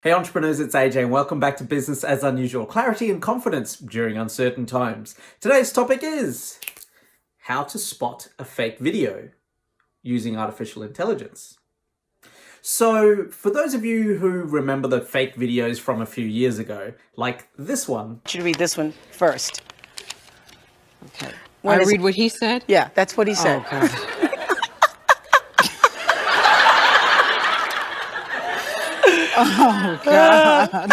Hey entrepreneurs, it's AJ and welcome back to Business as Unusual. Clarity and confidence during uncertain times. Today's topic is how to spot a fake video using artificial intelligence. So for those of you who remember the fake videos from a few years ago, like this one. You should read this one first. Okay. I read what he said? Yeah, that's what he said. Oh, God. Oh, God.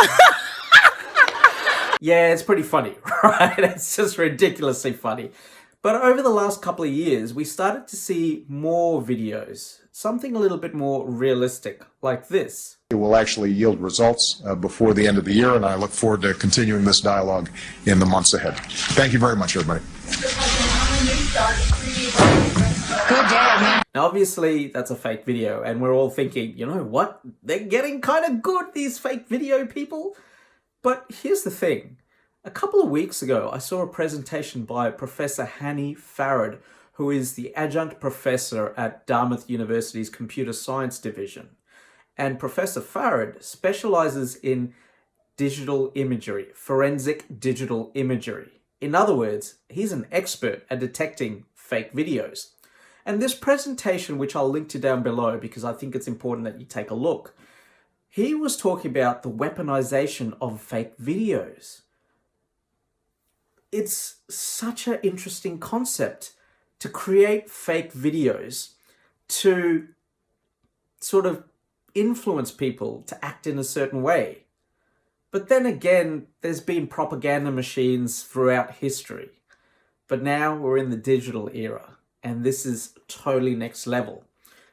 Yeah, it's pretty funny, right? It's just ridiculously funny. But over the last couple of years, we started to see more videos, something a little bit more realistic, like this. It will actually yield results before the end of the year, and I look forward to continuing this dialogue in the months ahead. Thank you very much, everybody. Good day, man. Now, obviously, that's a fake video, and we're all thinking, you know what? They're getting kind of good, these fake video people. But here's the thing. A couple of weeks ago, I saw a presentation by Professor Hany Farid, who is the adjunct professor at Dartmouth University's Computer Science Division. And Professor Farid specializes in digital imagery, forensic digital imagery. In other words, he's an expert at detecting fake videos. And this presentation, which I'll link to down below because I think it's important that you take a look, he was talking about the weaponization of fake videos. It's such an interesting concept to create fake videos to sort of influence people to act in a certain way. But then again, there's been propaganda machines throughout history. But now we're in the digital era. And this is totally next level.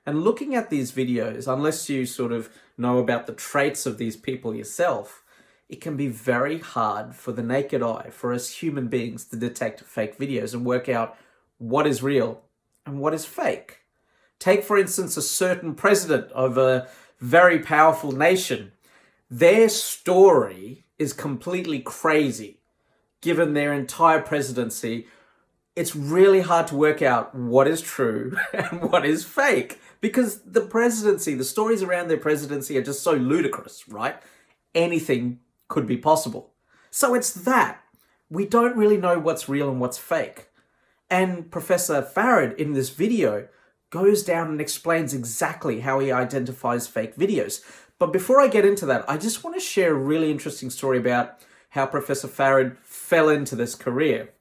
And looking at these videos, unless you sort of know about the traits of these people yourself, it can be very hard for the naked eye, for us human beings, to detect fake videos and work out what is real and what is fake. Take, for instance, a certain president of a very powerful nation. Their story is completely crazy, given their entire presidency. It's really hard to work out what is true and what is fake because the presidency, the stories around their presidency are just so ludicrous, right? Anything could be possible. So it's that. We don't really know what's real and what's fake. And Professor Farid in this video goes down and explains exactly how he identifies fake videos. But before I get into that, I just want to share a really interesting story about how Professor Farid fell into this career.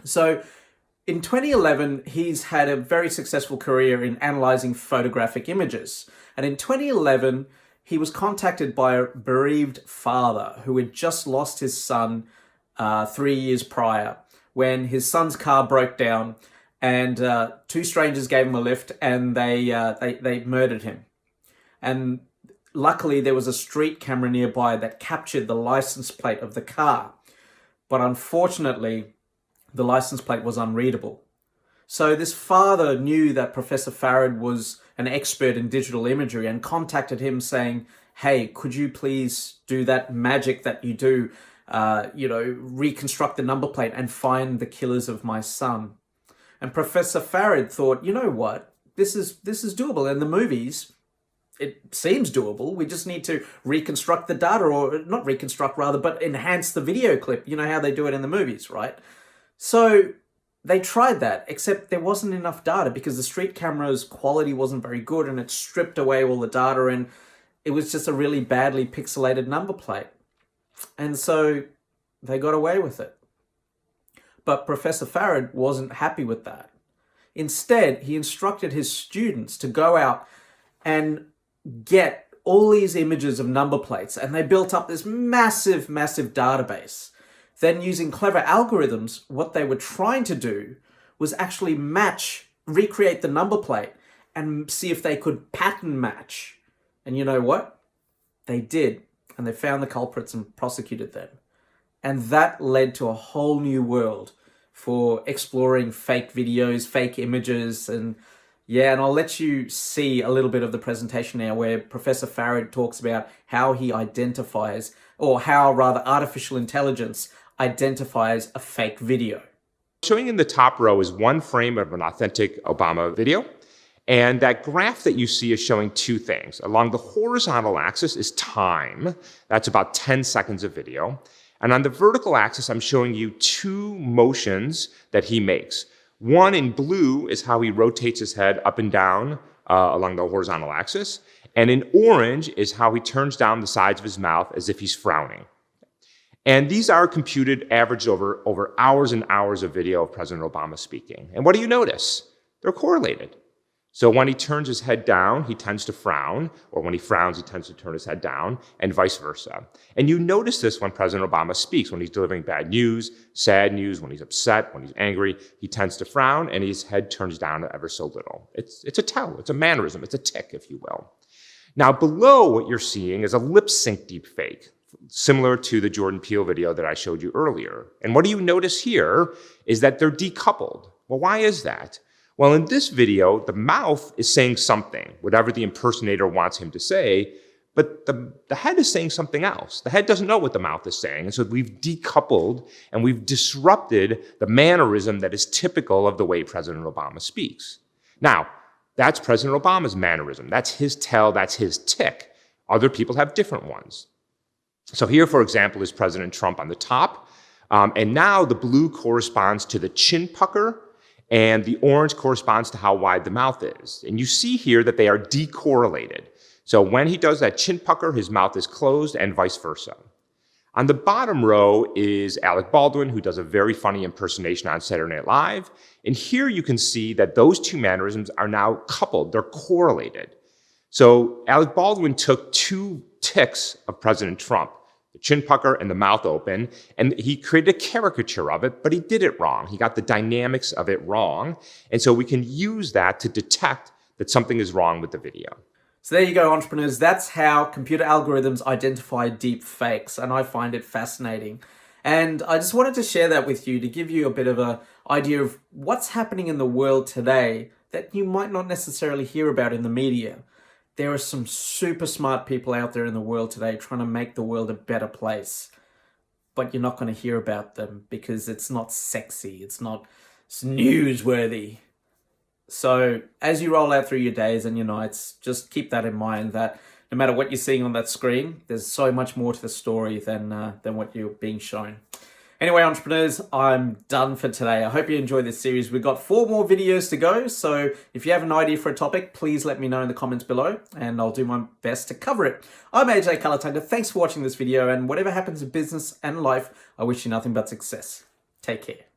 So in 2011, he's had a very successful career in analyzing photographic images. And in 2011, he was contacted by a bereaved father who had just lost his son 3 years prior when his son's car broke down and two strangers gave him a lift and they murdered him. And luckily, there was a street camera nearby that captured the license plate of the car. But unfortunately, the license plate was unreadable. So this father knew that Professor Farid was an expert in digital imagery and contacted him saying, hey, could you please do that magic that you do, reconstruct the number plate and find the killers of my son. And Professor Farid thought, you know what, this is doable. In the movies, it seems doable. We just need to reconstruct the data, or not reconstruct rather, but enhance the video clip. You know how they do it in the movies, right? So they tried that, except there wasn't enough data because the street camera's quality wasn't very good and it stripped away all the data and it was just a really badly pixelated number plate. And so they got away with it. But Professor Farid wasn't happy with that. Instead, he instructed his students to go out and get all these images of number plates, and they built up this massive, massive database. Then using clever algorithms, what they were trying to do was actually recreate the number plate and see if they could pattern match. And you know what? They did. And they found the culprits and prosecuted them. And that led to a whole new world for exploring fake videos, fake images. And I'll let you see a little bit of the presentation now where Professor Farid talks about how he identifies, or how rather artificial intelligence identifies a fake video. Showing in the top row is one frame of an authentic Obama video. And that graph that you see is showing two things. Along the horizontal axis is time. That's about 10 seconds of video. And on the vertical axis, I'm showing you two motions that he makes. One in blue is how he rotates his head up and down along the horizontal axis. And in orange is how he turns down the sides of his mouth as if he's frowning. And these are computed, averaged over hours and hours of video of President Obama speaking. And what do you notice? They're correlated. So when he turns his head down, he tends to frown, or when he frowns, he tends to turn his head down, and vice versa. And you notice this when President Obama speaks, when he's delivering bad news, sad news, when he's upset, when he's angry, he tends to frown, and his head turns down ever so little. It's a tell, it's a mannerism, it's a tick, if you will. Now, below what you're seeing is a lip sync deepfake, similar to the Jordan Peele video that I showed you earlier. And what do you notice here is that they're decoupled. Well, why is that? Well, in this video, the mouth is saying something, whatever the impersonator wants him to say, but the head is saying something else. The head doesn't know what the mouth is saying, and so we've decoupled and we've disrupted the mannerism that is typical of the way President Obama speaks. Now, that's President Obama's mannerism. That's his tell, that's his tick. Other people have different ones. So here, for example, is President Trump on the top, and now the blue corresponds to the chin pucker, and the orange corresponds to how wide the mouth is. And you see here that they are decorrelated. So when he does that chin pucker, his mouth is closed and vice versa. On the bottom row is Alec Baldwin, who does a very funny impersonation on Saturday Night Live. And here you can see that those two mannerisms are now coupled, they're correlated. So Alec Baldwin took two ticks of President Trump, the chin pucker and the mouth open, and he created a caricature of it, but he did it wrong. He got the dynamics of it wrong. And so we can use that to detect that something is wrong with the video. So there you go, entrepreneurs. That's how computer algorithms identify deep fakes, and I find it fascinating. And I just wanted to share that with you to give you a bit of an idea of what's happening in the world today that you might not necessarily hear about in the media. There are some super smart people out there in the world today trying to make the world a better place. But you're not going to hear about them because it's not sexy. It's newsworthy. So as you roll out through your days and your nights, just keep that in mind that no matter what you're seeing on that screen, there's so much more to the story than what you're being shown. Anyway, entrepreneurs, I'm done for today. I hope you enjoyed this series. We've got 4 more videos to go. So if you have an idea for a topic, please let me know in the comments below and I'll do my best to cover it. I'm AJ Kulatunga. Thanks for watching this video, and whatever happens in business and life, I wish you nothing but success. Take care.